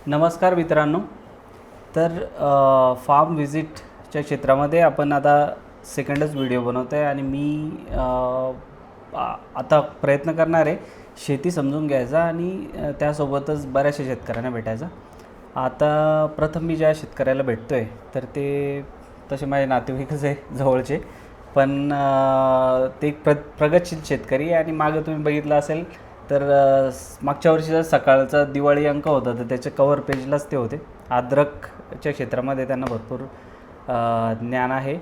नमस्कार मित्रांनो. तर फार्म व्हिजिटच्या क्षेत्रामध्ये आपण आता सेकंडच व्हिडिओ बनवतो आहे आणि मी आता प्रयत्न करणार आहे शेती समजून घ्यायचा आणि त्यासोबतच बऱ्याचशा शेतकऱ्यांना भेटायचा. आता प्रथम मी ज्या शेतकऱ्याला भेटतो आहे तर ते तसे माझे नातेवाईकच आहे जवळचे, पण ते एक प्रगतशील शेतकरी आणि मागं तुम्ही बघितलं असेल तर मागच्या वर्षीचा सकाळचा दिवाळी अंक होता तर त्याच्या कव्हर पेजलाच ते होते. अद्रकच्या क्षेत्रामध्ये त्यांना भरपूर ज्ञान आहे.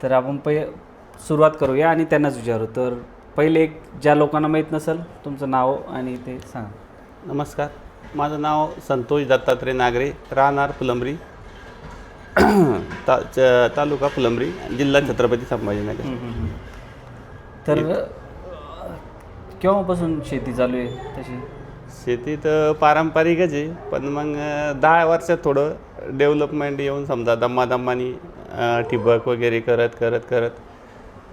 तर आपण सुरुवात करूया आणि त्यांनाच विचारू. तर पहिले एक ज्या लोकांना माहीत नसेल तुमचं नाव आणि ते सांगा. नमस्कार, माझं नाव संतोष दत्तात्रय नागरे, राहणार फुलंब्री, तालुका फुलंब्री, जिल्हा छत्रपती संभाजीनगर. तर केव्हापासून शेती चालू आहे तशी? शेती तर पारंपरिकच आहे, पण मग 10 वर्षात थोडं डेव्हलपमेंट येऊन समजा दम्मादम्मानी ठिबक वगैरे करत करत करत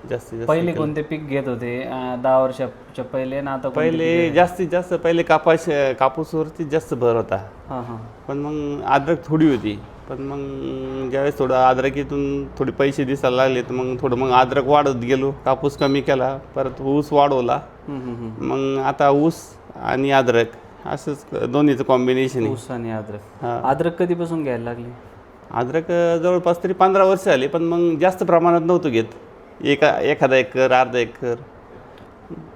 जास्तीत जास्त. पहिले कोणते पीक घेत होते 10 वर्षाच्या पहिले ना आता? पहिले जास्तीत जास्त पहिले कापूसवरती जास्त भर होता. हां हां. पण मग अद्रक थोडी होती. पण मग ज्यावेळेस थोडं अद्रकीतून थोडे पैसे दिसायला लागले तर मग थोडं मग अद्रक वाढत गेलो, कापूस कमी केला, परत ऊस वाढवला. मग आता ऊस आणि अद्रक असंच दोन्हीचं कॉम्बिनेशन आहे. ऊस आणि अद्रक. अद्रक कधीपासून घ्यायला लागले? अद्रक जवळपास तरी 15 वर्ष आली, पण मग जास्त प्रमाणात नव्हतं घेत. एखादा एकर, अर्धा एकर.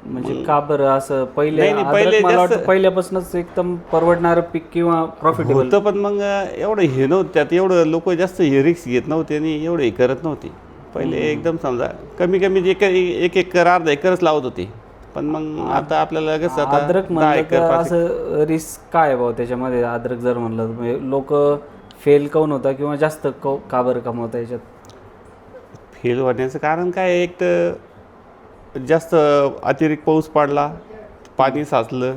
म्हणजे का बरं असं? पहिले नाही, पहिले मला जास्त वाटतं पहिल्यापासूनच एकदम परवडणारं पीक किंवा प्रॉफिटेबल होतं, पण मग एवढं हे नव्हतं त्यात. एवढं लोक जास्त हे रिक्स घेत नव्हते आणि एवढं हे करत नव्हते. पहिले एकदम समजा कमी कमी एक एकर, अर्धा एकरच लावत होते. पण मग आता आपल्याला कसं आता अद्रक म्हणलं असं रिस्क काय भाऊ त्याच्यामध्ये? अद्रक जर म्हणलं लोक फेल काऊन होता किंवा जास्त का बरं कमवता याच्यात? फेल होण्याचं कारण काय, एक तर जास्त अतिरिक्त पाऊस पडला, पाणी साचलं,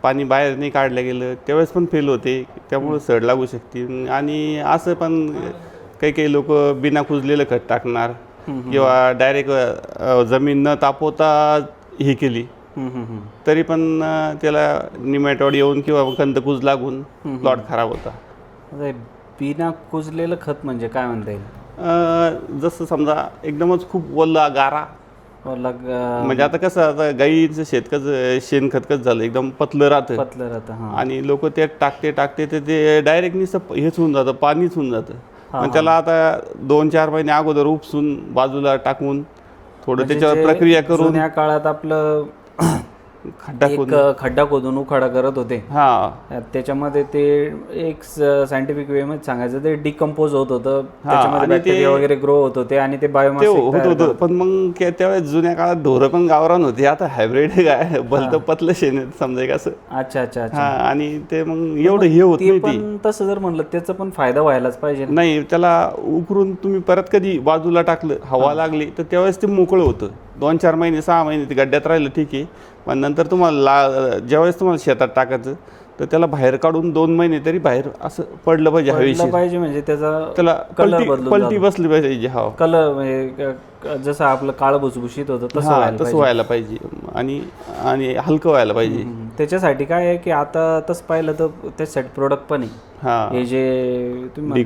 पाणी बाहेर नाही काढलं गेलं त्यावेळेस पण फेल होते. त्यामुळे सड लागू शकते. आणि असं पण काही लोक बिना कुजलेलं खत टाकणार किंवा डायरेक्ट जमीन न तापवता ही केली तरी पण त्याला निमॅटॉड येऊन किंवा कंदकुज लागून प्लॉट खराब होता. बिना कुजलेलं खत म्हणजे काय म्हणता येईल? जसं समजा एकदमच खूप ओला गारा, म्हणजे आता कसं आता गाईचं शेणखत कसं झालं, एकदम पतलं राहतं आणि लोक ते टाकते तर ते डायरेक्ट निसं हेच होऊन जातं, पाणीच होऊन जातं. मग त्याला आता 2-4 महिने अगोदर उपसून बाजूला टाकून थोडं त्याच्यावर प्रक्रिया करून जुन्या काळात आपलं खड्डा खोदून उखाडा करत होते. त्याच्यामध्ये ते एक सायंटिफिक वे मध्ये सांगायचं ते डिकम्पोज होत होतं, त्याच्यामध्ये बॅक्टेरिया वगैरे ग्रो होत होते आणि ते बायोमास होत होतं. पण मग त्यावेळेस जुन्या काळात ढोरं पण गावरान होती. आता हायब्रिड काय भलतं पतलं शेण समजा असं. अच्छा अच्छा अच्छा. आणि ते मग एवढं हे होत नाही. पण तसं जर म्हणलं त्याचा पण फायदा व्हायलाच पाहिजे. नाही, त्याला उकरून तुम्ही परत कधी बाजूला टाकलं, हवा लागली तर त्यावेळेस ते मोकळं होतं. 2-4 महिने 6 महिने ते गड्ड्यात राहिलं ठीक आहे, पण नंतर तुम्हाला ज्यावेळेस तुम्हाला शेतात टाकायचं तर त्याला बाहेर काढून 2 महिने तरी बाहेर असं पडलं पाहिजे, हवेशीर पाहिजे. म्हणजे त्याला कलर पलटी बसली पाहिजे. कलर म्हणजे जसं आपलं काळं भुसभुशीत होतं तसं व्हायला पाहिजे आणि हलकं व्हायला पाहिजे. त्याच्यासाठी काय आहे की आता तसं पाहिलं तर त्याच्यासाठी प्रोडक्ट पण आहे. हे जे तुम्ही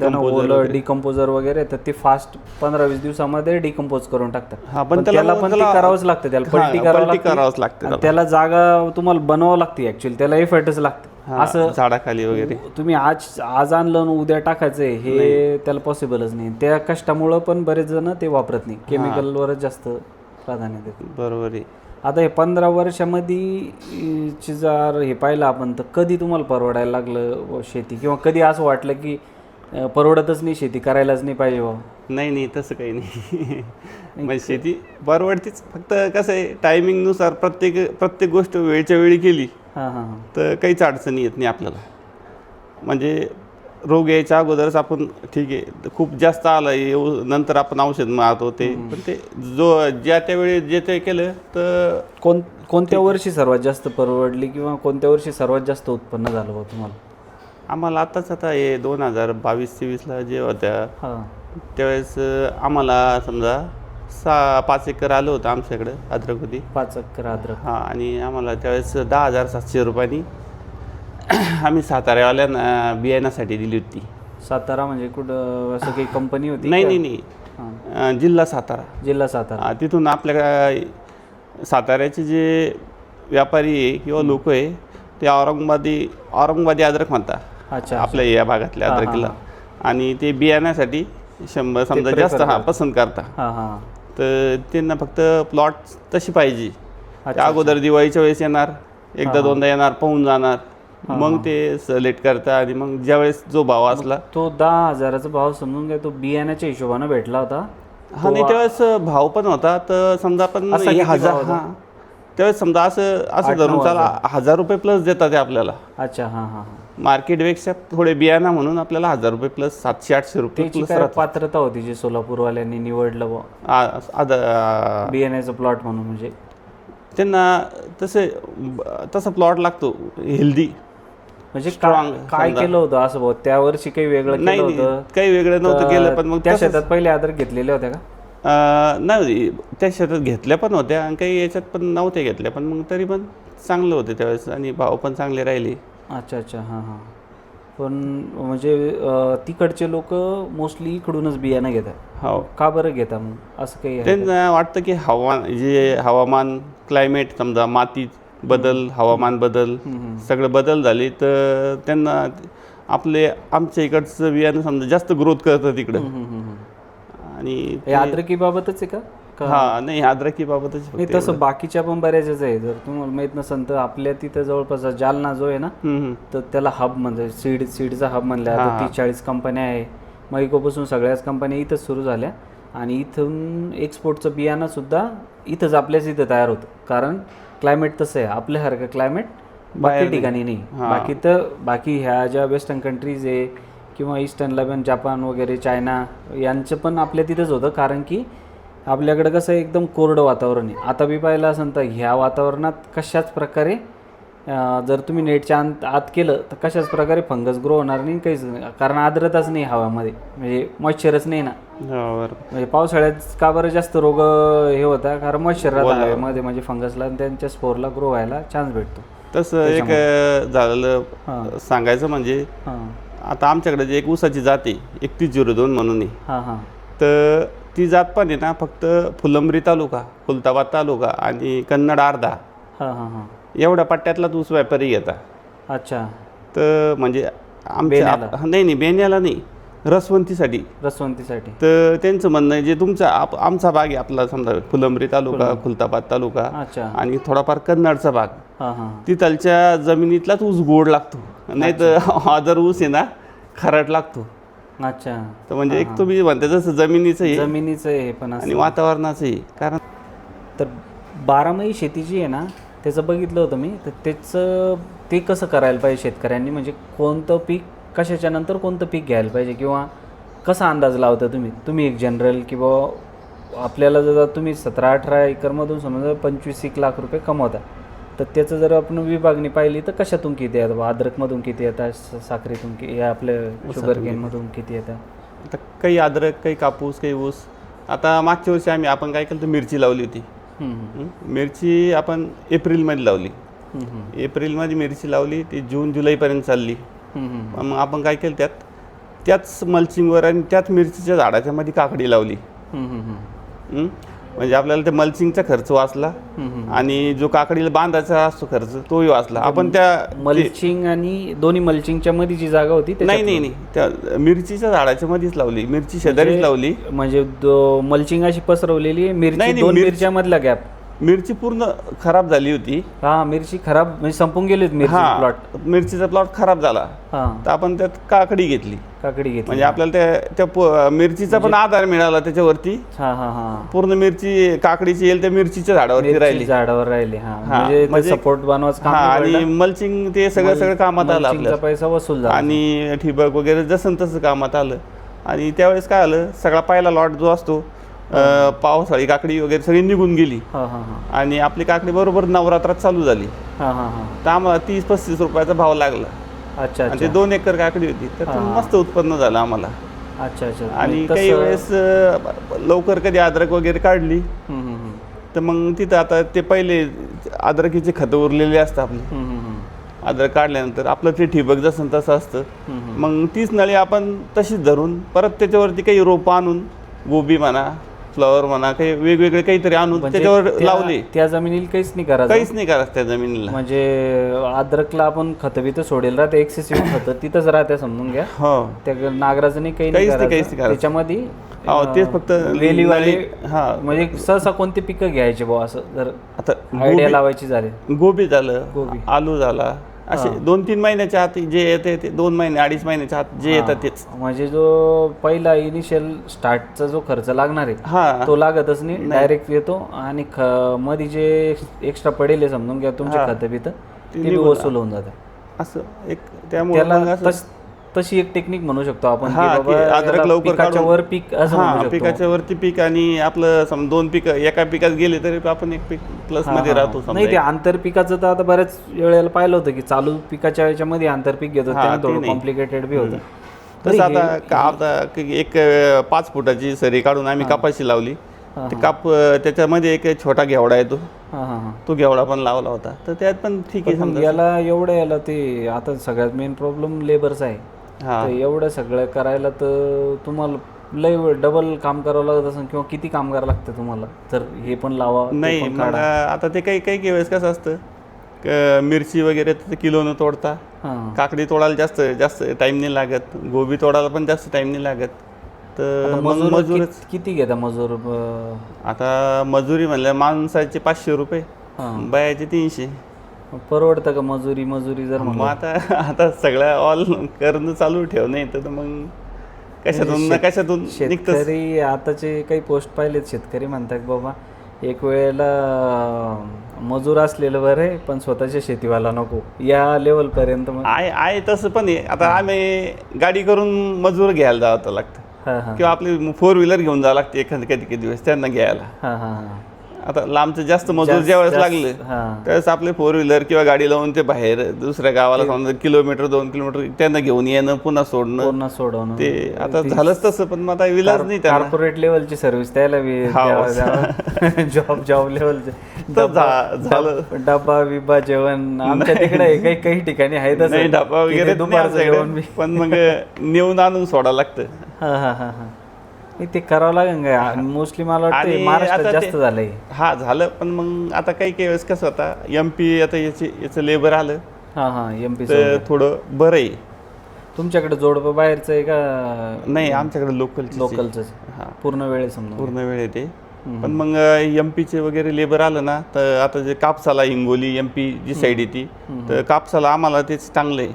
डिकम्पोजर वगैरे तर ते फास्ट 15-20 दिवसामध्ये डिकम्पोज करून टाकतात. पण त्याला पण ते करावंच लागतं, त्याला पलटी करावंच लागतं, त्याला जागा तुम्हाला बनवावं लागते. ऍक्च्युअली त्याला एफर्टच लागतं. असं झाडाखाली वगैरे तुम्ही आज आणलं उद्या टाकायचंय हे त्याला पॉसिबलच नाही. त्या कष्टामुळं पण बरेच जण ते वापरत नाही, केमिकलवरच जास्त प्राधान्य देतात. बरोबर आहे. आता हे 15 वर्षामध्ये जर हे पाहिलं आपण तर कधी तुम्हाला परवडायला लागलं शेती, किंवा कधी असं वाटलं की परवडतच नाही शेती, करायलाच नाही पाहिजे बाबा? नाही, तसं काही नाही. म्हणजे शेती परवडतीच, फक्त कसं आहे टायमिंगनुसार प्रत्येक गोष्ट वेळच्या वेळी केली तर काहीच अडचणी येत नाही आपल्याला. म्हणजे रोग यायच्या अगोदरच आपण ठीक आहे, खूप जास्त आला नंतर आपण औषध मारतो ते, पण ते ज्या त्यावेळी जे ते केलं तर. कोणत्या वर्षी सर्वात जास्त परवडली किंवा कोणत्या वर्षी सर्वात जास्त उत्पन्न झालं बा तुम्हाला? आम्हाला आता हे 2022-23ला जे होत्या त्यावेळेस आम्हाला समजा 5 एकर आलं होतं आमच्याकडं अद्रक होती. 5 एकर अद्रक. आणि आम्हाला त्यावेळेस 10,700 रुपयांनी आम्ही साताऱ्यावाल्यांना बियाण्यासाठी दिली होती. सातारा म्हणजे कुठं असं काही कंपनी होती? नाही का? नाही नाही, हां. जिल्हा सातारा. जिल्हा सातारा. तिथून आपल्या साताऱ्याचे जे व्यापारी आहे किंवा लोक आहे ते औरंगाबादी अद्रक म्हणतात अच्छा. आपल्या या भागातल्या हां, अद्रकीला. हां, आणि ते बियाण्यासाठी समजा prefer जास्त करतात. पसंत करता. हां हां. तर त्यांना फक्त प्लॉट तशी पाहिजे. अच्छा, त्या अगोदर दिवाळीच्या वेळेस येणार, एकदा दोनदा येणार, पाहून जाणार, मग ते सिलेक्ट करता. आणि मग ज्यावेळेस जो भाव असला तो 10,000चा भाव समजून घ्या, तो बियाण्याच्या हिशोबानं भेटला होता. हा नाही, त्यावेळेस भाव पण होता. तर समजा पण असा किती 1000, भाव होता? हां त्यावेळेस समजा असं 8-9 धरून चाला 1000 रुपये प्लस देतात ते आपल्याला. अच्छा. हां हां हां. मार्केटपेक्षा थोडे बियाणा म्हणून आपल्याला 1000 रुपये प्लस 700-800 रुपये त्याची प्लस काय राहतात. पात्रता होती जी सोलापूरवाल्यांनी निवडलं बुवा बियाण्याचं प्लॉट म्हणून? म्हणजे त्यांना तसा प्लॉट लागतो हेल्दी. म्हणजे Strong, काय समजा. केलं होतं असं भाऊ त्या वर्षी? काही वेगळं नाही केलं नाही, होतं? काही वेगळं नव्हतं केलं. पण मग त्या तसंच- शेतात पहिले अद्रक घेतलेले होते का? नाही, त्या शेतात घेतल्या पण होत्या आणि काही याच्यात पण नव्हत्या घेतल्या, पण मग तरी पण चांगलं होते त्यावेळेस आणि भाव पण चांगले राहिले. अच्छा अच्छा. हां हां. पण म्हणजे तिकडचे लोक मोस्टली इकडूनच बियाणं घेतात. हो, का बरं घेता मग असं काही आहे का? त्यांना वाटतं की हवामान क्लायमेट समजा माती बदल, हवामान बदल, सगळं बदल झाले तर त्यांना आमच्या इकडचं बियाणं समजा जास्त ग्रोथ करतं तिकडं. आणि हे अद्रकीबाबतच आहे का? हा नाही, अद्रकीबाबतच नाही, फक्त तसं एवढं. बाकीच्या पण बऱ्याचच आहे. जर तुम्हाला माहीत नसेल तर आपल्या तिथं जवळपास जालना जो आहे ना, तर त्याला हब म्हणजे सीडचा हब म्हणलं हां, आता. 30-40 कंपन्या आहे. मैकोपासून सगळ्याच कंपन्या इथंच सुरू झाल्या आणि इथून एक्सपोर्टचं बियाणंसुद्धा इथंच आपल्याच इथं तयार होतं. कारण क्लायमेट तसं आहे, आपल्यासारखं क्लायमेट बाकी ठिकाणी नाही. बाकी ह्या ज्या वेस्टर्न कंट्रीज आहे किंवा ईस्टर्नला पण जापान वगैरे, चायना, यांचं पण आपल्या तिथंच होतं. कारण की आपल्याकडं कसं एकदम कोरडं वातावरण आहे. आता बी पाहिलं असेल तर ह्या वातावरणात कशाच प्रकारे जर तुम्ही नेटच्या आत केलं तर कशाच प्रकारे फंगस ग्रो होणार नाही, काहीच नाही. कारण आर्द्रताच नाही हवामध्ये, म्हणजे मॉइश्चरच नाही ना. बरोबर. म्हणजे पावसाळ्यात का बरं जास्त रोग हे होता? कारण मॉइश्चर राहतं हवेमध्ये, म्हणजे फंगसला आणि त्यांच्या स्पोरला ग्रो व्हायला चान्स भेटतो. तसं एक झालेलं सांगायचं म्हणजे आता आमच्याकडे जे एक ऊसाची जात आहे 3102 म्हणून आहे. हां हां. तर ती जात पण आहे ना फक्त फुलंब्री तालुका, खुलताबाद तालुका आणि कन्नड अर्धा हां हां हां. एवढ्या पट्ट्यातला ऊस व्यापारी घेता. अच्छा. तर म्हणजे बेण्याला? नाही बेण्याला नाही, रसवंतीसाठी. तर त्यांचं म्हणणं आहे जे तुमचा आमचा भाग आहे आपला समजा फुलंब्री तालुका, खुलताबाद तालुका अच्छा. आणि थोडाफार कन्नडचा भाग, हां हां. तिथलच्या जमिनीतलाच ऊस गोड लागतो. नाही तर अदर ऊस आहे ना खारट लागतो. अच्छा. तर म्हणजे एक तुम्ही म्हणता जसं जमिनीचं आहे पण आणि वातावरणाचं आहे. कारण तर 12माही शेती जी आहे ना, त्याचं बघितलं होतं मी. तर ते कसं करायला पाहिजे शेतकऱ्यांनी? म्हणजे कोणतं पीक कशाच्या नंतर कोणतं पीक घ्यायला पाहिजे, किंवा कसा अंदाज लावता तुम्ही एक जनरल? किंवा आपल्याला जर तुम्ही 17-18 एकरमधून समजा 25-1 लाख रुपये कमवता, तर त्याचं जर आपण विभागणी पाहिली तर कशातून किती येतं? अद्रकमधून किती येतात, साखरेतून या आपल्या शुगर केनमधून किती येतात? आता काही अद्रक, काही कापूस, काही ऊस. आता मागच्या वर्षी आपण काय केलं तर मिरची लावली होती. मिरची आपण एप्रिलमध्ये लावली. एप्रिलमध्ये मिरची लावली, ती जून जुलैपर्यंत चालली. मग आपण काय केलं त्याच मल्चिंगवर आणि त्याच मिरचीच्या झाडाच्या मध्ये काकडी लावली. म्हणजे आपल्याला ते मल्चिंगचा खर्च वाचला आणि जो काकडीला बांधायचा असतो खर्च तोही वाचला. आपण त्या मल्चिंग आणि दोन्ही मल्चिंगच्या मध्ये जी जागा होती नाही त्या मिरचीच्या झाडाच्या मध्येच लावली, मिरची शेजारीच लावली. म्हणजे मिरची अशी पसरवलेली मिरची, दोन मिरच्या मधला गॅप. मिरची पूर्ण खराब झाली होती. मिरची खराब म्हणजे संपून गेली होती प्लॉट. मिरचीचा प्लॉट खराब झाला तर आपण त्यात काकडी घेतली. म्हणजे आपल्याला त्या मिरचीचा पण आधार मिळाला त्याच्यावरती. पूर्ण मिरची काकडीची येईल त्या मिरचीच्या झाडावर राहिली. म्हणजे सपोर्ट बनवायचं आणि मल्चिंग ते सगळं कामात आलं आपल्याला. पैसा वसूल झाला आणि ठिबक वगैरे जसं तसं कामात आलं. आणि त्यावेळेस काय आलं, सगळा पहिला लॉट जो असतो पावसाळी काकडी वगैरे सगळी निघून गेली आणि आपली काकडी बरोबर नवरात्रात चालू झाली. तर आम्हाला 30-35 रुपयाचा भाव लागला. अच्छा. आणि ते 2 एकर काकडी होती, तर मस्त उत्पन्न झालं आम्हाला. अच्छा. आणि काही वेळेस लवकर कधी अद्रक वगैरे काढली तर मग तिथं आता ते पहिले अद्रकीचे खतं उरलेले असतात आपले अद्रक काढल्यानंतर आपलं ते ठिबक जसं तसं असतं, मग तीच नळी आपण तशीच धरून परत त्याच्यावरती काही रोपं आणून गोबी म्हणा, फ्लॉवर म्हणा, काही वेगवेगळे काहीतरी आणून म्हणजे त्याच्यावर लावले. त्या जमिनीला काहीच नाही करायचं, काहीच नाही करायचं त्या जमिनीला. म्हणजे अद्रकला आपण खतं बी तर सोडेल राहते, एक्सेसिव्ह खतं तिथंच राहते समजून घ्या. हो, त्या नागराचं नाही, काही काहीच नाही नाही, काहीच करायचं नाही करायचं. त्याच्यामध्ये. हो, तेच फक्त वेलीवाले हा. म्हणजे सहसा कोणते पिकं घ्यायचे बुवा असं जर आता आयडिया लावायची झाली? गोबी झालं, गोबी. आलू झाला, असे 2-3 महिन्याच्या आत जे येते ते 2 महिने 2.5 महिन्याच्या आत जे येतात तेच. म्हणजे जो पहिला इनिशियल स्टार्टचा जो खर्च लागणार आहे हा, तो लागतच नाही, डायरेक्ट येतो. आणि मध्ये जे एक्स्ट्रा पडेल आहे समजून घ्या तुमचे खतं बितं, ते बी वसूल होऊन जातं. असं एक त्यामुळे मग त्याला असं तशी एक टेक्निक म्हणू शकतो आपण, की हा, की बाबा अद्रक याला लवकर पिकाच्या काढून- वर पीक असं म्हणू हा, शकतो. पिकाच्या वरती पीक आणि आपलं समजा 2 पीक एका पिकात गेले तरी आपण एक पीक प्लस मध्ये राहतो. नाही, ते आंतरपिकाचं तर आता बऱ्याच वेळेला पाहिलं होतं की चालू पिकाच्या याच्यामध्ये आंतरपीक घेतो, हा, त्याने ते थोडं नाही. कॉम्प्लिकेटेड बी होतं. तसं आता एक 5 फुटाची सरी काढून आम्ही कापाशी लावली. ते त्याच्यामध्ये एक छोटा घेवडा येतो, तो घेवडा पण लावला होता, तर त्यात पण ठीक आहे. समजा याला ते आता सगळ्यात मेन प्रॉब्लेम लेबरचा आहे. तर एवढं सगळं करायला तर तुम्हाला लय डबल काम करावं लागत असेल, किंवा किती काम करावं लागतं तुम्हाला जर हे पण लावा ते नाही. पण मग काढा? आता ते काही वेळेस कसं असतं, मिरची वगैरे तर किलोनं तोडता, काकडी तोडायला जास्त टाइम नाही लागत, गोबी तोडायला पण जास्त टाइम नाही लागत. तर मजूर किती घेता मजूर? आता मजुरी म्हणल्या माणसाचे 500 रुपये, बायाचे 300. परवडतं का मजुरी जर मग आता सगळं ऑल करणं चालू ठेवणं येतं, तर मग कशातून ना कशातून निघतं. शेतकरी आताचे काही पोस्ट पाहिलेत, शेतकरी म्हणतात बाबा एक वेळेला मजूर असलेलं बरं आहे, पण स्वतःच्या शेतीवाला नको, या लेवल पर्यंत. मग आहे तसं पण आहे. आता आम्ही गाडी करून मजूर घ्यायला जावं लागतं, किंवा आपली 4 व्हीलर घेऊन जावं लागते कधी दिवस त्यांना घ्यायला. आता लांबचं जास्त मजूर ज्यावेळेस लागले त्यावेळेस आपले 4 व्हीलर किंवा गाडी लावून ते बाहेर दुसऱ्या गावाला समजा 1 किलोमीटर 2 किलोमीटर त्यांना घेऊन येणं, पुन्हा सोडणं, ते आता झालंच तसं. पण मग आता विलाज नाही, कॉर्पोरेट लेवलची सर्व्हिस त्याला जॉब लेवलचे झालं. डबा बिबा जेवण आमच्या तिकडे काही ठिकाणी आहे तसं, डबा वगैरे दुपारचं जेवण बी. पण मग नेऊन आणून सोडावं लागतं. ते करावं लागेल का मोस्टली? मला वाटतं महाराष्ट्रात जास्त झालंय. हा, झालं. पण मग आता काही वेळेस कसं होता, MP आता याचं लेबर आलं, MP थोडं बरं आहे. तुमच्याकडे जोडपं बाहेरचं आहे का? नाही, आमच्याकडे लोकलच पूर्ण वेळ समजा, पूर्ण वेळ येते. पण मग MP वगैरे लेबर आलं ना, तर आता जे कापसाला हिंगोली MP जी साईड येते, तर कापसाला आम्हाला तेच चांगलं आहे.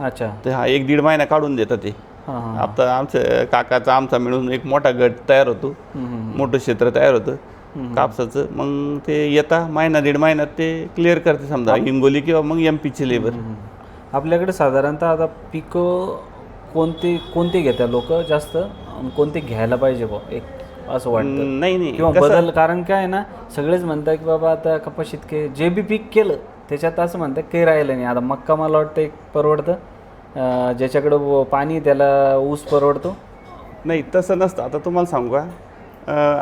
अच्छा. तर 1-1.5 महिना काढून देतात ते. आता आमच्या काकाचा आमचा मिळून एक मोठा गट तयार होतो, मोठं क्षेत्र तयार होतं कापसाचं. मग ते येता 1-1.5 महिन्यात ते क्लिअर करते समजा हिंगोली किंवा मग MP लेबर. आपल्याकडे साधारणतः आता पिकं कोणते घेतात लोक जास्त, आणि कोणते घ्यायला पाहिजे बा एक असं वाटतं? नाही किंवा बदल, कारण काय आहे ना, सगळेच म्हणतात की बाबा आता कपाशीत जे बी पीक केलं त्याच्यात असं म्हणतात काही राहिलं नाही. आता मक्का मला वाटतं एक परवडतं, ज्याच्याकडं पाणी त्याला ऊस परवडतो. नाही, तसं नसतं. आता तुम्हाला सांगू का,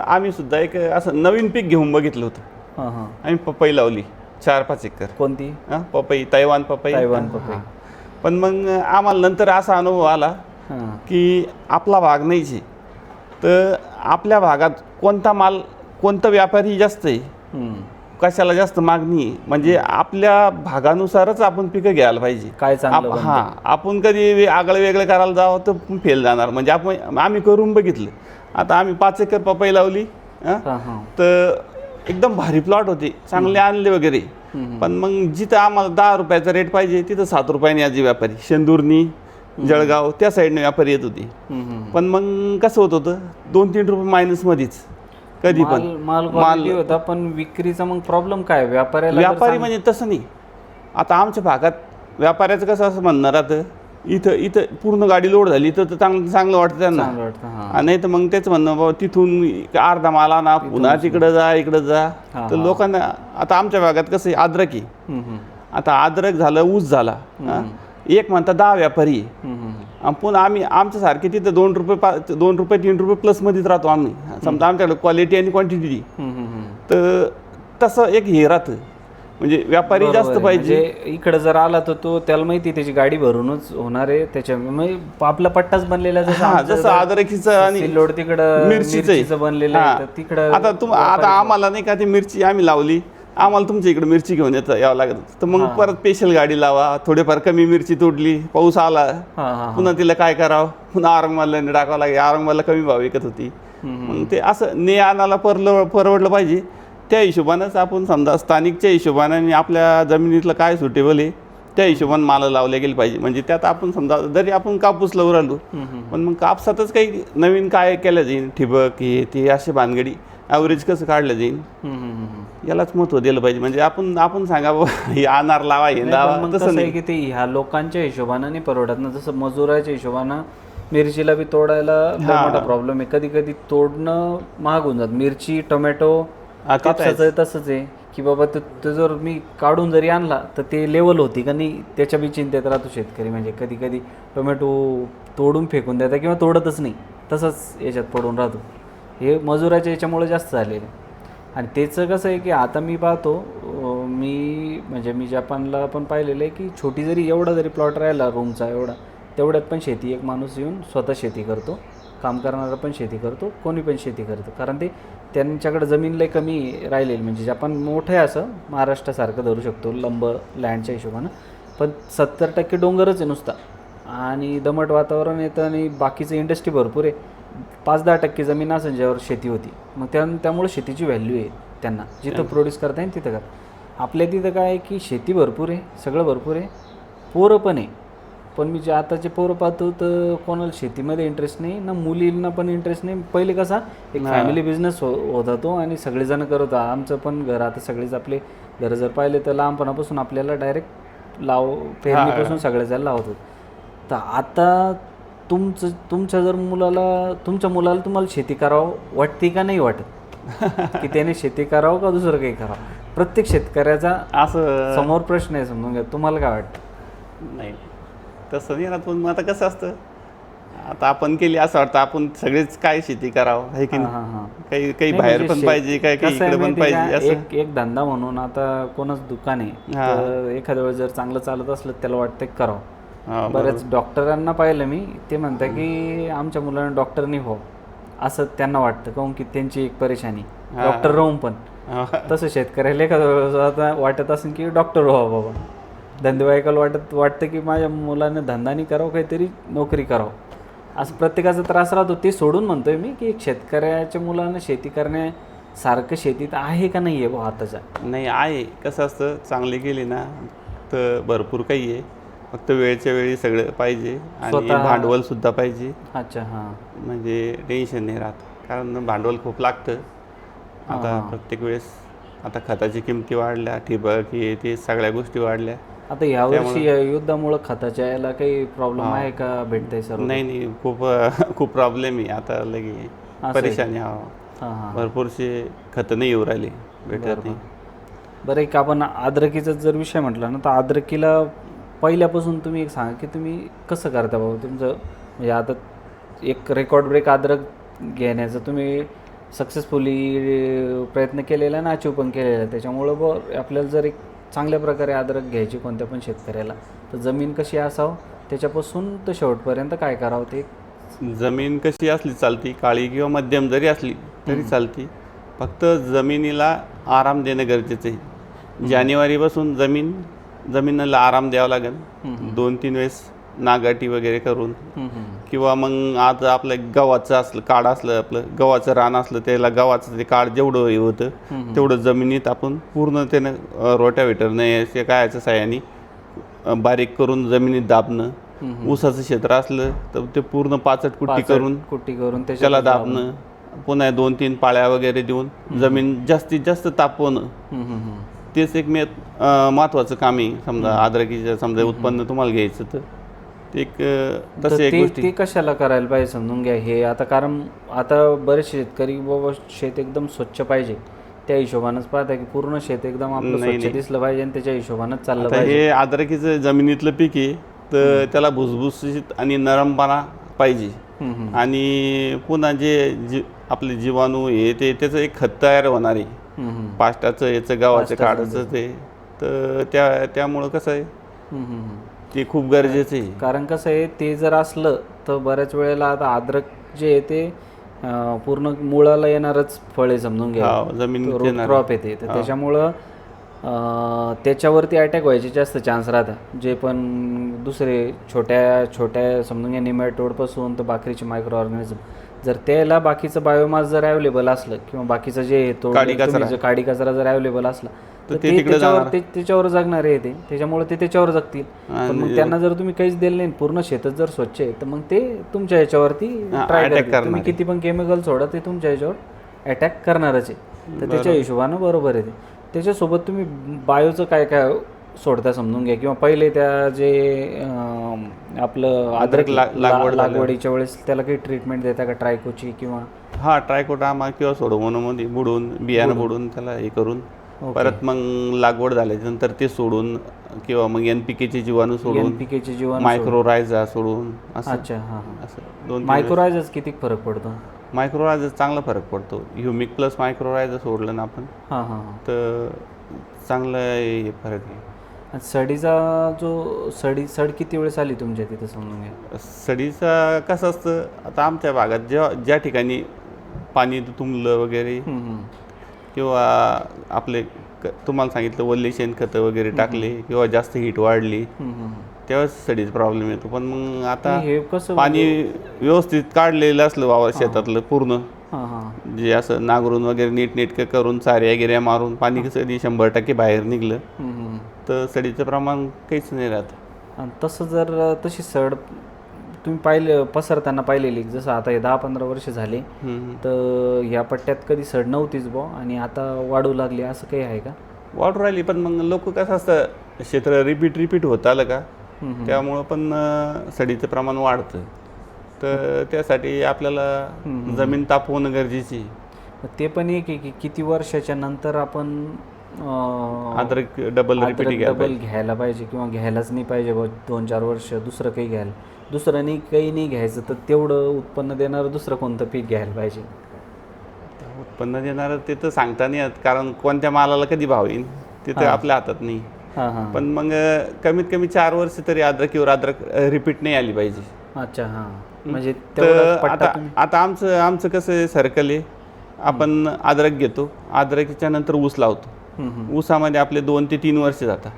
आम्ही सुद्धा एक असं नवीन पीक घेऊन बघितलं होतं. आम्ही पपई लावली 4-5 एकर. कोणती? पपई, तैवान पपई. पण मग आम्हाला नंतर असा अनुभव आला की आपला भाग नाहीच, तर आपल्या भागात कोणता व्यापारी जास्त आहे, कशाला जास्त मागणी आहे, म्हणजे आपल्या भागानुसारच आपण पिकं घ्यायला पाहिजे. काय चांगलं? आपण कधी आगळं वेगळं करायला जावं तर फेल जाणार. म्हणजे आम्ही करून बघितलं. आता आम्ही 5 एकर पपई लावली, तर एकदम भारी प्लॉट होते, चांगले आणले वगैरे. पण मग जिथं आम्हाला 10 रुपयाचा रेट पाहिजे तिथं 7 रुपयाने याचे व्यापारी, शेंदुर्णी, जळगाव त्या साईडने व्यापारी येत होते. पण मग कसं होत होतं, 2-3 रुपये मायनसमध्येच कधी पण माल होता. पण विक्रीचा मग प्रॉब्लेम काय? व्यापारी म्हणजे तसं नाही. आता आमच्या भागात व्यापाऱ्याचं कसं असं म्हणणार, आता इथं पूर्ण गाडी लोड झाली तर चांगलं वाटतं त्यांना. नाही तर मग तेच म्हणणं बाबा तिथून अर्धा माल आणा, पुन्हा इकडं जा. तर लोकांना आता आमच्या भागात कसं आहे, अद्रक आहे. आता अद्रक झालं, ऊस झाला, एक म्हणता 10 व्यापारी आहे. पुन्हा आमच्यासारखे तिथं 2 रुपये 3 रुपये प्लसमध्येच राहतो आम्ही. समजा आमच्याकडे क्वालिटी आणि क्वांटिटी. तर तसं एक हे राहतं. म्हणजे व्यापारी बरोबर जास्त आहे. पाहिजे. म्हणजे इकडे जर आला तर तो त्याला माहिती आहे त्याची गाडी भरूनच होणार आहे, त्याच्या म्हणजे आपला पट्टाच बनलेला आहे. जसं हा, आमचं जसं अद्रकीचं आणि सिल्लोड तिकडं मिरचीचं आहे. मिरचीचं बनलेलं हा. आहे, तर तिकडं आता आम्हाला नाही का ती मिरची आम्ही लावली, आम्हाला तुमच्या इकडे मिरची घेऊन यावं लागत, तर मग परत स्पेशल गाडी लावा, थोडेफार कमी मिरची तोडली, पाऊस आला, पुन्हा तिला काय करावं, पुन्हा औरंगाबादला टाकावं लागेल, औरंगाबादला कमी भाव विकत होती. मग ते असं ने आणायला परवडलं पाहिजे. त्या हिशोबानंच आपण समजा स्थानिकच्या हिशोबाने आणि आपल्या जमिनीतलं काय सुटेबल आहे त्या हिशोबाने माल लावले गेले पाहिजे. म्हणजे त्यात आपण समजा जरी आपण कापूस लावून राहिलो, पण मग कापसातच काही नवीन काय केलं जाईल, ठिबक हे ते अशी भानगडी ॲव्हरेज कसं काढलं जाईल यालाच महत्त्व दिलं पाहिजे. म्हणजे आपण सांगा बाबा हे अनार लावा, हे लावा, तसं नाही की ते ह्या लोकांच्या हिशोबानं नाही परवडत ना. जसं मजुराच्या हिशोबानं मिरचीला बी तोडायला मोठा प्रॉब्लेम आहे. कधी कधी तोडणं महाग होऊन जात. मिरची, टोमॅटो, कापसाचं तसंच आहे की बाबा तो जर मी काढून जरी आणला तर ते लेवल होती का नाही त्याच्या बी चिंतेत राहतो शेतकरी. म्हणजे कधी कधी टोमॅटो तोडून फेकून देतात किंवा तोडतच नाही, तसंच याच्यात पडून राहतो. हे मजुराच्या याच्यामुळे जास्त झालेलं आहे. आणि त्याचं कसं आहे की आता मी पाहतो, मी जपानला पण पाहिलेलं आहे की छोटी जरी एवढा जरी प्लॉट राहिला रूमचा एवढा, तेवढ्यात पण शेती एक माणूस येऊन स्वतः शेती करतो, काम करणारा पण शेती करतो, कोणी पण शेती करतं. कारण ते त्यांच्याकडे जमीन लय कमी राहिलेली. म्हणजे जपान मोठं आहे असं महाराष्ट्रासारखं धरू शकतो लंब लँडच्या हिशोबानं, पण 70% डोंगरच आहे नुसता आणि दमट वातावरण येतं आणि बाकीचं इंडस्ट्री भरपूर आहे. 5-10% जमीन असेल ज्यावर शेती होती. मग त्यामुळे शेतीची व्हॅल्यू आहे त्यांना, जिथं प्रोड्यूस करता येईल तिथं कर. आपल्या तिथं काय आहे की शेती भरपूर आहे, सगळं भरपूर आहे, पोरं पण आहे, पण मी जे आताचे पोरं पाहतो तर कोणाला शेतीमध्ये इंटरेस्ट नाही ना, मुलींना पण इंटरेस्ट नाही. पहिले कसा एक फॅमिली बिझनेस होता तो आणि सगळेजण करत होता. आमचं पण घर आता सगळेच आपले घरं जर पाहिले तर लहानपणापासून आपल्याला डायरेक्ट पेरणीपासून सगळेजण लावत होते. तर आता तुमच्या मुलाला तुम्हाला शेती करावं वाटते का नाही वाटत की त्याने शेती करावं का दुसरं काही करावं? प्रत्येक शेतकऱ्याचा असं समोर प्रश्न आहे. समजून घ्या, तुम्हाला काय वाटतं? नाही तसं नाही ना, पण मग आता कसं असतं, आता आपण केली असं वाटतं आपण सगळेच काय शेती करावं आहे की नाही, काही बाहेर पण पाहिजे, काही इकडे पण पाहिजे असं. एक धंदा म्हणून आता कोणाच दुकान आहे तर एखाद्या वेळेस जर चांगलं चालत असलं त्याला वाटतं करावं. बऱ्याच डॉक्टरांना पाहिलं मी, ते म्हणतात की आमच्या मुलांना डॉक्टर नाही हो असं त्यांना वाटतं, काहून की त्यांची एक परेशानी डॉक्टर राहून पण. तसं शेतकऱ्याला एखाद्या वेळेस आता वाटत असेल की डॉक्टर व्हावं बाबा, धंदेवाईकाला वाटतं की माझ्या मुलाने धंदा नाही करावं, काहीतरी नोकरी करावं, असं प्रत्येकाचा त्रास राहतो. ते सोडून म्हणतोय मी की शेतकऱ्याच्या मुलानं शेती करण्यासारखं शेतीत आहे का नाही आहे बा आताच्या? नाही आहे. कसं असतं, चांगली केली ना तर भरपूर काही आहे, फक्त वेळच्या वेळी सगळं पाहिजे आणि भांडवल सुद्धा पाहिजे. अच्छा, हां. म्हणजे टेन्शन नाही राहत, कारण भांडवल खूप लागतं. आता प्रत्येक वेळेस आता खताची किमती वाढल्या, ठिबक हे ते सगळ्या गोष्टी वाढल्या. आता यावर्षी युद्धामुळे खताच्या याला काही प्रॉब्लेम आहे का? भेटतंय सर? नाही, खूप प्रॉब्लेम आहे आता, लगे परेशानी. भरपूरसे खतं नाही येऊ राहिले, भेटत नाही. बरं, एक आपण अद्रकीचा जर विषय म्हटला ना, तर अद्रकीला पहिल्यापासून तुम्ही एक सांगा की तुम्ही कसं करता बाबा तुमचं, म्हणजे आता एक रेकॉर्ड ब्रेक अद्रक घेण्याचा तुम्ही सक्सेसफुली प्रयत्न केलेला आहे ना, अचीव पण केलेला आहे. त्याच्यामुळं आपल्याला जर एक चांगल्या प्रकारे अद्रक घ्यायची कोणत्या पण शेतकऱ्याला, तर जमीन कशी असावं त्याच्यापासून तर शेवटपर्यंत काय करावं? ते जमीन कशी असली चालती, काळी किंवा मध्यम जरी असली तरी चालती, फक्त जमिनीला आराम देणं गरजेचं आहे. जानेवारीपासून जमिनीला आराम द्यावा लागेल, 2-3 वेळेस नागाटी वगैरे करून, किंवा मग आज आपलं गव्हाचं असलं काढ असलं, आपलं गव्हाचं रान असलं, त्याला गव्हाचं ते काढ जेवढं हे होतं तेवढं जमिनीत आपण पूर्ण त्यानं रोटावेटरने ते कायच्या साह्याने बारीक करून जमिनीत दाबणं. ऊसाचं क्षेत्र असलं तर ते पूर्ण पाचट कुट्टी करून त्याला दाबणं, पुन्हा 2-3 पाळ्या वगैरे देऊन जमीन जास्तीत जास्त तापवणं. तेच एक महत्त्वाचं काम आहे. समजा अद्रकीचं समजा उत्पन्न तुम्हाला घ्यायचं तर एक तसे एक गोष्टी ते कशाला करायला पाहिजे समजून घ्या. हे आता कारण आता बरेच शेतकरी बाबा शेत एकदम स्वच्छ पाहिजे त्या हिशोबानंच पाहता की पूर्ण शेत एकदम आपलं स्वच्छ दिसलं पाहिजे आणि त्याच्या हिशोबानंच चाललं पाहिजे. हे अद्रकीचं जमिनीतलं पीक आहे तर त्याला भुसभुशीत आणि नरमपणा पाहिजे. आणि पुन्हा जे आपले जीवाणू हे ते त्याचं एक खत तयार होणार आहे, पाष्टाचं याचं गव्हाचं काढायचं ते तर त्यामुळं कसं आहे हम्म, हम्म, हम्म. ते खूप गरजेचं आहे. कारण कसं आहे ते जर असलं तर बऱ्याच वेळेला आता अद्रक जे आहे ते पूर्ण मुळाला येणारच फळ आहे समजून घ्या, हा, जमिनीत रूट येणार. क्रॉप येते, तर त्याच्यामुळं त्याच्यावरती अटॅक व्हायचे जास्त चान्स राहतात. जे पण दुसरे छोट्या छोट्या समजून घ्या निमॅटोडपासून तर बाकीचे मायक्रो ऑर्गॅनिझम, जर त्याला बाकीचं बायोमास जर अवेलेबल असलं किंवा बाकीचं जे तो काडी कचरा. जर काडी कचरा जर अवेलेबल असला तर ते ते तिकडे त्याच्यावर जाणार. त्याच्यावर जगणार आहे ते, त्याच्यामुळे ते त्याच्यावर जगतील. पण मग त्यांना जर तुम्ही काहीच दिलं नाही, पूर्ण शेतच जर स्वच्छ आहे, तर मग ते तुमच्या ह्याच्यावरती ट्राय attack करतील. तुम्ही करणार. किती पण केमिकल सोडा ते तुमच्या ह्याच्यावर अटॅक करणारच आहे. तर त्याच्या हिशोबानं बरोबर आहे ते. त्याच्यासोबत तुम्ही बायोचं काय काय सोडता समजून घ्या, किंवा पहिले त्या जे आपलं अद्रक लागवडीच्या वेळेस त्याला काही ट्रीटमेंट देता का, ट्रायकोची किंवा हा, ट्रायकोडामा किंवा सोडोमोनोमध्ये बुडून बियाणं बुडून त्याला हे करून परत मग लागवड झाल्यानंतर ते सोडून किंवा मग NPK जीवाणू सोडून NPK जीवाणू मायक्रोरायझा सोडून असं अच्छा, हां हां. असं 2-3 मायक्रोरायझाच किती फरक पडतो? मायक्रोरायझा चांगला फरक पडतो. ह्युमिक प्लस मायक्रोरायझा सोडलं ना आपण हां हां हां. तर चांगलं हे फरक आहे. आणि सडीचा जो सड किती वेळेस आली तुमच्या तिथं समजून घ्या? सडीचा कसं असतं, आता आमच्या भागात ज्या ठिकाणी पाणी तुंबलं वगैरे किंवा आपले तुम्हाला सांगितलं वल्ले शेणखतं वगैरे टाकले किंवा जास्त हीट वाढली तेव्हाच सडीचा प्रॉब्लेम येतो. पण मग आता हे कसं पाणी व्यवस्थित काढलेलं असलं वावर शेतातलं पूर्ण, हां हां. जे असं नांगरून वगैरे नीटनेटकं करून साऱ्या गिऱ्या मारून पाणी कधी 100% बाहेर निघलं तर सडीचं प्रमाण काहीच नाही राहत. आणि तसं जर तशी सड तुम्ही पसरताना पाहिलेली, जसं आता हे 10-15 वर्ष झाले तर ह्या पट्ट्यात कधी सड नव्हतीच बुवा आणि आता वाढू लागली, असं काही आहे का? वाढू राहिली, पण मग लोक कसं असतं क्षेत्र रिपीट होत आलं का त्यामुळं पण सडीचं प्रमाण वाढतं. तर त्यासाठी आपल्याला जमीन तापवणं गरजेची आहे. ते पण एक आहे की किती वर्षाच्या नंतर आपण अद्रक डबल घ्यायला पाहिजे किंवा घ्यायलाच नाही पाहिजे. 2-4 वर्ष दुसरं काही दुसरं नाही काही नाही घ्यायचं, तर तेवढं उत्पन्न देणारं दुसरं कोणतं पीक घ्यायला पाहिजे. उत्पन्न देणारं ते तर सांगता नाही येत, कारण कोणत्या मालाला कधी भाव येईल ते तर आपल्या हातात नाही. पण मग कमीत कमी 4 वर्ष तरी अद्रकीवर अद्रक रिपीट नाही आली पाहिजे. अच्छा, हां. म्हणजे आता आमचं कसं सर्कल आहे, आपण अद्रक घेतो, अद्रकीच्या नंतर ऊस लावतो. ऊसामध्ये आपले 2 ते 3 वर्ष जातात.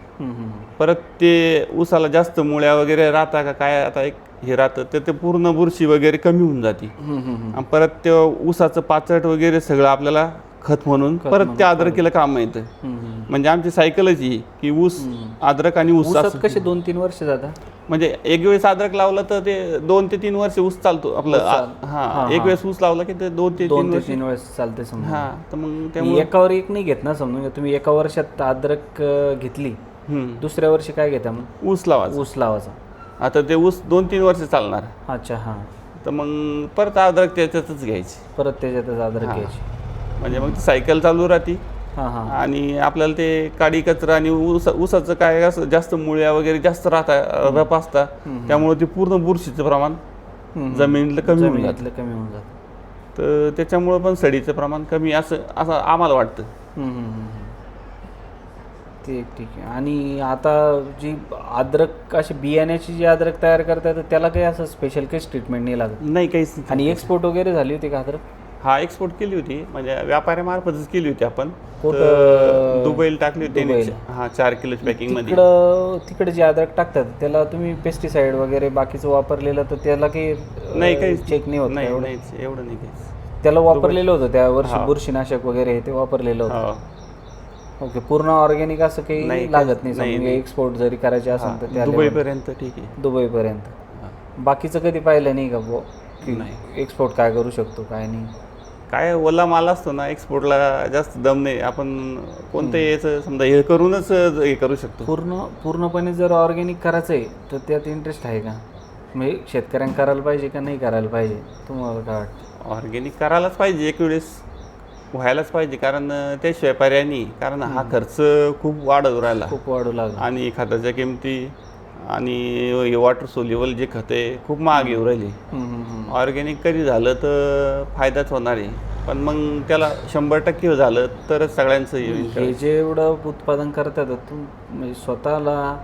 परत ते ऊसाला जास्त मुळ्या वगैरे राहता का काय, आता एक हे राहतं तर ते पूर्ण बुरशी वगैरे कमी होऊन जाते. परत ते ऊसाचं पाचट वगैरे सगळं आपल्याला खत म्हणून परत त्या अद्रकीला काम येतं. म्हणजे आमची सायकलच ही की ऊस अद्रक आणि ऊस कसे 2-3 वर्ष जातात. म्हणजे एक वेळेस अद्रक लावलं तर ते 2 ते 3 वर्ष ऊस चालतो आपलं. हा, एक वेळेस ऊस लावला की ते 2 ते 3 वर्ष चालते समजा. हा, तर मग त्यामुळे एकावर एक नाही घेत ना समजून. तुम्ही एका वर्षात अद्रक घेतली, दुसऱ्या वर्षी काय घेता मग? ऊस लावायचा. आता ते ऊस 2-3 वर्ष चालणार. अच्छा, हां. तर मग परत अद्रक त्याच्यातच घ्यायची, त्याच्यातच अद्रक घ्यायची. म्हणजे मग ती सायकल चालू राहते. आणि आपल्याला ते काडी कचरा आणि ऊसाचं काय असं जास्त मुळ्या वगैरे जास्त रप असता, त्यामुळे ते पूर्ण बुरशीचं प्रमाण जमिनीतलं कमी होऊन जातं. तर त्याच्यामुळं पण सडीचं प्रमाण कमी असं आम्हाला वाटतं. ते ठीक आहे. आणि आता जी अद्रक अशी बियाण्याची जी अद्रक तयार करतात त्याला काही असं स्पेशल काहीच ट्रीटमेंट नाही लागत? नाही, काहीच. आणि एक्सपोर्ट वगैरे झाली होती का अद्रक? हा, एक्सपोर्ट केली होती, म्हणजे व्यापाऱ्यामार्फतच केली होती आपण. दुबईला टाकली होती. हा, 4 किलो पॅकिंग मध्ये. तिकडे जे अद्रक टाकतात त्याला तुम्ही पेस्टिसाइड वगैरे बाकीचं वापरलेलं, तर त्याला काही चेक नाही होत? नाही, एवढं नाही काही. त्याला वापरलेलं होतं त्या वर्षी बुरशीनाशक वगैरे ते वापरलेलं होतं. ओके, पूर्ण ऑर्गॅनिक असं काही लागत नाही. एक्सपोर्ट जरी करायचे असेल तर त्या दुबईपर्यंत ठीक आहे. दुबईपर्यंत. बाकीचं कधी पाहिलं नाही का नाही एक्सपोर्ट काय करू शकतो काय नाही? काय ओला माल असतो ना, एक्सपोर्टला जास्त दम नाही. आपण कोणतं याचं समजा हे करूनच हे करू शकतो. पूर्णपणे जर ऑर्गॅनिक करायचं आहे तर त्यात इंटरेस्ट आहे का? म्हणजे शेतकऱ्यांना करायला पाहिजे का नाही करायला पाहिजे, तुम्हाला काय वाटतं? ऑर्गॅनिक करायलाच पाहिजे, एक वेळेस व्हायलाच पाहिजे, कारण त्याशिवाय पर्याय नाही. कारण हा खर्च खूप वाढू लागला आणि खताच्या किमती आणि वॉटर सोल्युबल जे खत आहे खूप महाग येऊ राहिली. ऑर्गॅनिक कधी झालं तर फायदाच होणार आहे. पण मग त्याला 100% झालं तरच सगळ्यांचं येईल. हे जे एवढं उत्पादन करतात तू म्हणजे स्वतःला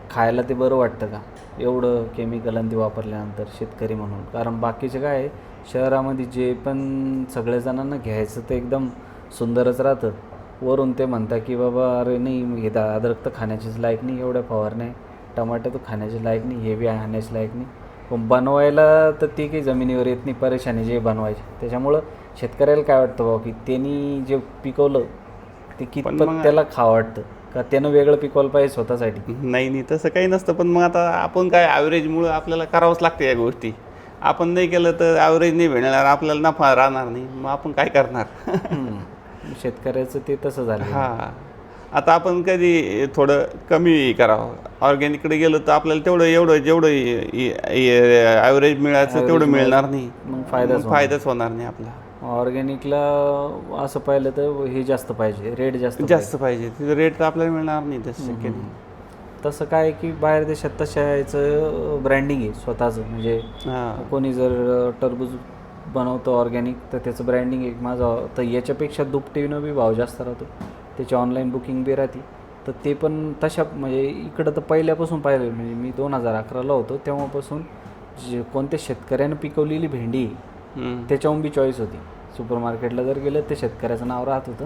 खायला ते बरं वाटतं का एवढं केमिकल आणि ते वापरल्यानंतर शेतकरी म्हणून? कारण बाकीचे काय आहे, शहरामध्ये जे पण सगळ्याजणांना घ्यायचं ते एकदम सुंदरच राहतं, वरून ते म्हणतात की बाबा अरे नाही हे अद्रक तर खाण्याचीच लायक नाही, एवढ्या फवारण्या टमाटर तर खाण्याची लायक नाही, हे बी खाण्याची लायक नाही. पण बनवायला तर ते काही जमिनीवर येत नाही, परेशानी जे बनवायचे. त्याच्यामुळं शेतकऱ्याला काय वाटतं बाबा की त्यांनी जे पिकवलं ते कितपत त्याला खावं वाटतं का त्यानं वेगळं पिकवलं पाहिजे स्वतःसाठी? नाही तसं काही नसतं. पण मग आता आपण काय ॲव्हरेजमुळं आपल्याला करावंच लागतं या गोष्टी. आपण नाही केलं तर ॲव्हरेज नाही भेटणार, आपल्याला नफा राहणार नाही, मग आपण काय करणार? शेतकऱ्याचं ते तसं झालं. हां, आता आपण कधी थोडं कमी करावं. ऑर्गॅनिककडे गेलो तर आपल्याला तेवढं जेवढं ॲव्हरेज मिळायचं तेवढं मिळणार नाही, मग फायदाच होणार नाही आपला. ऑर्गॅनिकला असं पाहिलं तर हे जास्त पाहिजे, रेट जास्त पाहिजे, तिथं रेट तर आपल्याला मिळणार नाही, तसं शक्य नाही. तसं काय की बाहेर देशात तशा याचं ब्रँडिंग आहे स्वतःचं. म्हणजे कोणी जर टरबूज बनवतं ऑर्गॅनिक तर त्याचं ब्रँडिंग आहे माझं, तर याच्यापेक्षा दुपटीनं बी भाव जास्त राहतो, त्याची ऑनलाईन बुकिंग बी राहते. तर ते पण तशा म्हणजे इकडं तर पहिल्यापासून पाहिलं, म्हणजे मी 2011ला होतो तेव्हापासून जे कोणत्या शेतकऱ्यानं पिकवलेली भेंडी त्याच्याहून बी चॉईस होती. सुपर मार्केटला जर गेलं ते शेतकऱ्याचं नाव राहत होतं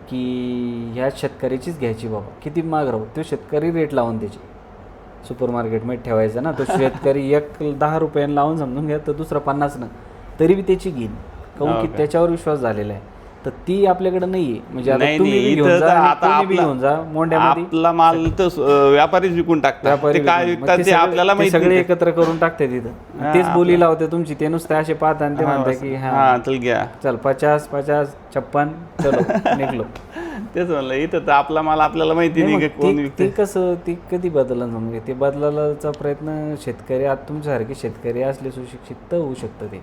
की ह्या शेतकऱ्याचीच घ्यायची बाबा, किती महाग राहू, तो शेतकरी रेट लावून त्याची सुपर मार्केटमध्ये ठेवायचा ना. तो शेतकरी एक 10 रुपयानं लावून समजून घ्या, तर दुसरा 50 तरी बी त्याची घेईन, काहून की त्याच्यावर विश्वास झालेला आहे. तर ती आपल्याकडे नाही आहे. म्हणजे आता तुम्ही बी घेऊन जा आणि कोणी बी घेऊन जा, मोंड्यामध्ये आपला माल तर व्यापारीच विकून टाकतात. ते काय विकतात ते आपल्याला माहिती, सगळे एकत्र करून टाकते तिथं, तेच बोली लावते तुमची. ते नुसते असे पाहत आणि ते म्हणतात की हां चल घ्या, चल 50 50 56 चलो निघलो. तेच म्हणलं, इथं तर आपला माल आपल्याला माहिती नाही कोण विकते. ते कसं ती कधी बदललं म्हणजे ते बदलायचा प्रयत्न शेतकरी, आता तुमच्यासारखे शेतकरी असले सुशिक्षित तर होऊ शकतं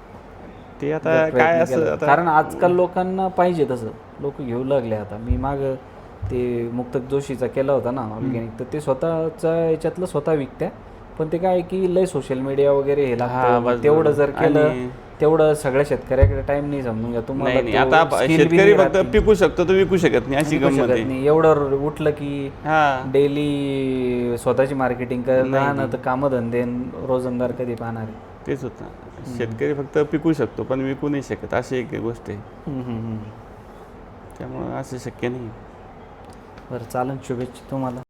ते आता काय असं. कारण आजकाल लोकांना पाहिजे तसं, लोक घेऊ लागले. आता मी माग ते मुक्तक जोशीचा केला होता ना ऑर्गॅनिक, तर ते स्वतःच्या याच्यातलं स्वतः विकत्या. पण ते काय की लय सोशल मीडिया वगैरे हे लागतं, तेवढं जर केलं तेवढं सगळ्या शेतकऱ्याकडे टाइम नाही. समजून घ्या तुम्हाला, आता शेतकरी फक्त पिकू शकतो तर विकू शकत नाही, अशी गंमत आहे. एवढं उठलं की डेली स्वतःची मार्केटिंग करणं तर कामधंदे रोजंदार कधी पाहणार आहे? तेच होतं, शेतकरी फक्त पिकू शकतो पण विकू नाही शकत, अशी एक गोष्ट आहे. त्यामुळं असं शक्य नाही. बरं चालेल, शुभेच्छा तुम्हाला.